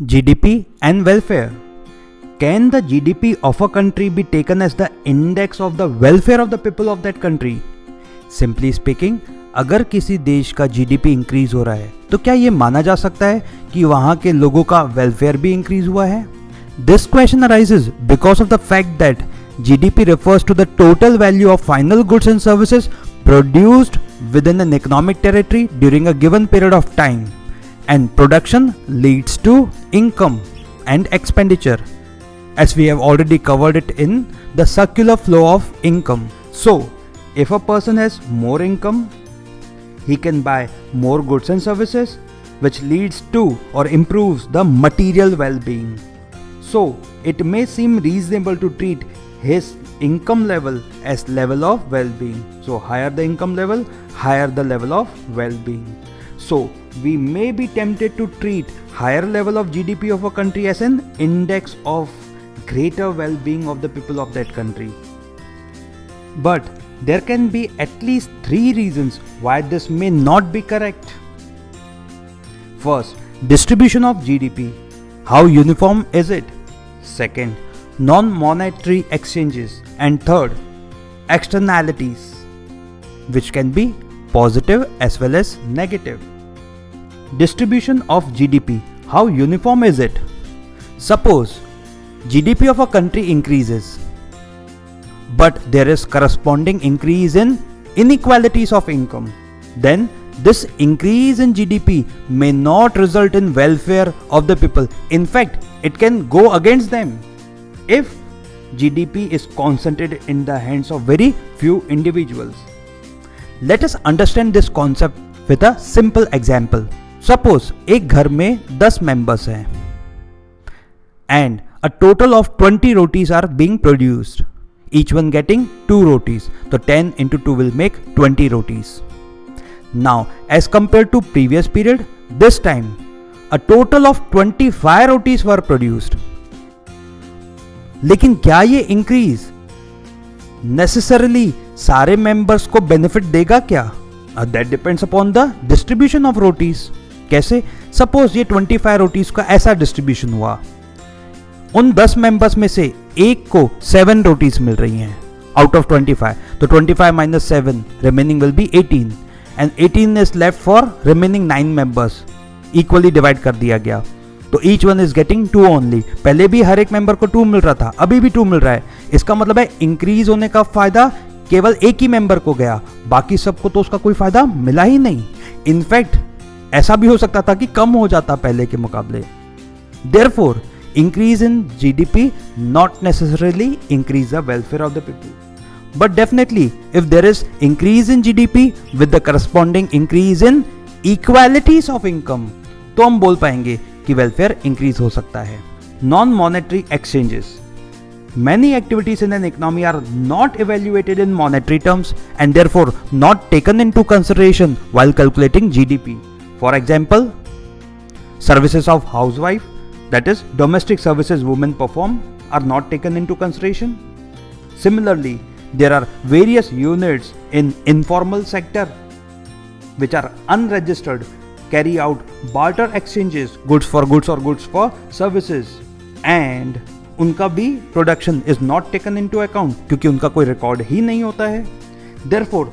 GDP and welfare. Can the GDP of a country be taken as the index of the welfare of the people of that country? Simply speaking, अगर किसी देश का GDP increase हो रहा है तो क्या ये माना जा सकता है कि वहां के लोगों का वेलफेयर भी इंक्रीज हुआ है? This question arises because of the fact that GDP refers to the total value of final goods and services produced within an economic territory during a given period of time, and production leads to income and expenditure, as we have already covered it in the circular flow of income. So, if a person has more income, he can buy more goods and services, which leads to or improves the material well-being. So, it may seem reasonable to treat his income level as level of well-being. So, higher the income level, higher the level of well-being. So, we may be tempted to treat higher level of GDP of a country as an index of greater well-being of the people of that country. But there can be at least 3 reasons why this may not be correct. First, distribution of GDP. How uniform is it? Second, non-monetary exchanges. And third, externalities, which can be positive as well as negative. Distribution of GDP. How uniform is it? Suppose GDP of a country increases, but there is corresponding increase in inequalities of income. Then this increase in GDP may not result in welfare of the people. In fact, it can go against them if GDP is concentrated in the hands of very few individuals. Let us understand this concept with a simple example. Suppose एक घर में 10 members हैं and a total of 20 rotis are being produced, each one getting 2 rotis. So 10 into 2 will make 20 rotis. Now, as compared to previous period, this time a total of 25 rotis were produced. लेकिन क्या ये increase necessarily सारे members को benefit देगा क्या? That depends upon the distribution of rotis. कैसे? Suppose ये 25 रोटीज का ऐसा डिस्ट्रीब्यूशन हुआ, उन 10 मेंबर्स में से एक को 7 रोटीज मिल रही हैं आउट ऑफ 25. तो 25 minus 7 remaining will be 18 and 18 is left for remaining 9 members. Equally divide कर दिया गया. तो each one is getting 2 only. पहले भी हर एक मेंबर को 2 मिल रहा था, अभी भी 2 मिल रहा है. इसका मतलब है इंक्रीज होने का फायदा केवल एक ही मेंबर को गया, बाकी सबको तो उसका कोई फायदा मिला ही नहीं. इनफैक्ट ऐसा भी हो सकता था कि कम हो जाता पहले के मुकाबले. Therefore increase in GDP not necessarily increase the welfare of the people. But definitely, if there is increase in GDP with the corresponding increase in equalities of income, तो हम बोल पाएंगे कि welfare increase हो सकता है. Non-monetary exchanges. Many activities in an economy are not evaluated in monetary terms and therefore not taken into consideration while calculating GDP. For example, services of housewife, that is domestic services women perform, are not taken into consideration. Similarly, there are various units in informal sector which are unregistered, carry out barter exchanges, goods for goods or goods for services, and उनका भी production is not taken into account क्योंकि उनका कोई record ही नहीं होता है. Therefore,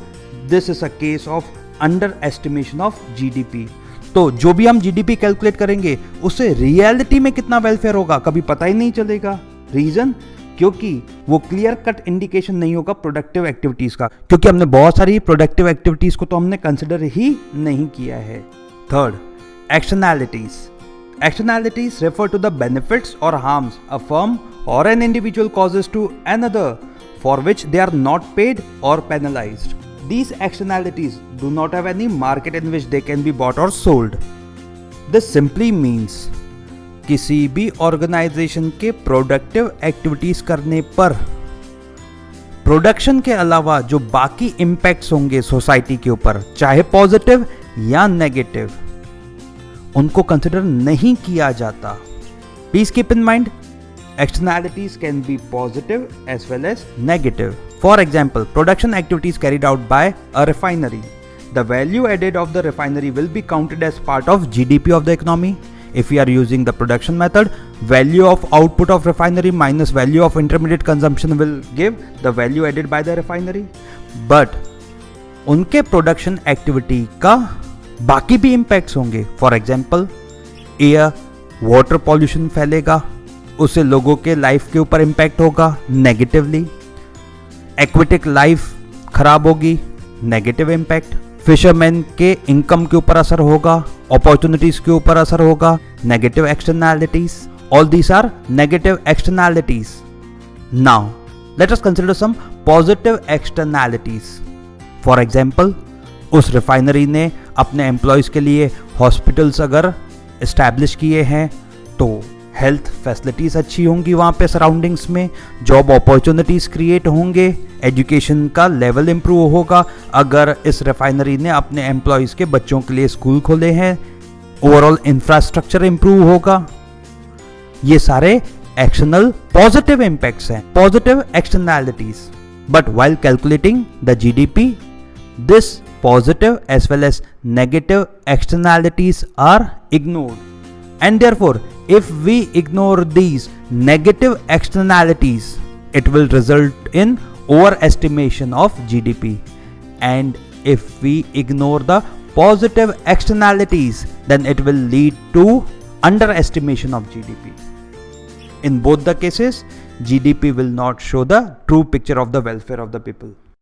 this is a case of underestimation of GDP. तो जो भी हम जीडीपी कैलकुलेट करेंगे उससे रियलिटी में कितना वेलफेयर होगा कभी पता ही नहीं चलेगा. रीजन? क्योंकि वो क्लियर कट इंडिकेशन नहीं होगा प्रोडक्टिव एक्टिविटीज का, क्योंकि हमने बहुत सारी प्रोडक्टिव एक्टिविटीज को तो हमने कंसिडर ही नहीं किया है. Third, externalities. Externalities refer to the benefits or harms a firm or an individual causes to another for which they are not paid or penalised. These externalities do not have any market in which they can be bought or sold. This simply means किसी भी organisation के productive activities करने पर production के अलावा जो बाकी impacts होंगे सोसाइटी के ऊपर, चाहे पॉजिटिव या नेगेटिव, उनको कंसिडर नहीं किया जाता. Please keep in mind, externalities can be positive as well as negative. For example, production activities carried out by a refinery. The value added of the refinery will be counted as part of GDP of the economy. If we are using the production method, value of output of refinery minus value of intermediate consumption will give the value added by the refinery. But उनके production activity का बाकी भी impacts होंगे. For example, air water pollution फैलेगा, उससे लोगों के life के ऊपर इम्पैक्ट होगा नेगेटिवली. एक्वेटिक लाइफ खराब होगी, नेगेटिव इम्पैक्ट. फिशरमैन के इनकम के ऊपर असर होगा, अपॉर्चुनिटीज के ऊपर असर होगा, negative externalities. All these are negative externalities. Now let us consider some positive externalities. For example, उस रिफाइनरी ने अपने एम्प्लॉयज के लिए हॉस्पिटल्स अगर एस्टैब्लिश किए हैं तो हेल्थ फैसिलिटीज़ अच्छी होंगी वहाँ पे सराउंडिंग्स में, जॉब अपॉर्चुनिटीज़ क्रिएट होंगे, एजुकेशन का लेवल इम्प्रूव होगा. अगर इस रिफाइनरी ने अपने एम्प्लॉयज़ के बच्चों के लिए स्कूल खोले हैं, ओवरऑल इंफ्रास्ट्रक्चर इम्प्रूव होगा. ये सारे एक्शनल पॉजिटिव इम्पैक्ट्स हैं, positive externalities. But while calculating the GDP, this positive as well as negative externalities are ignored. And therefore, if we ignore these negative externalities, it will result in overestimation of GDP. And if we ignore the positive externalities, then it will lead to underestimation of GDP. In both the cases, GDP will not show the true picture of the welfare of the people.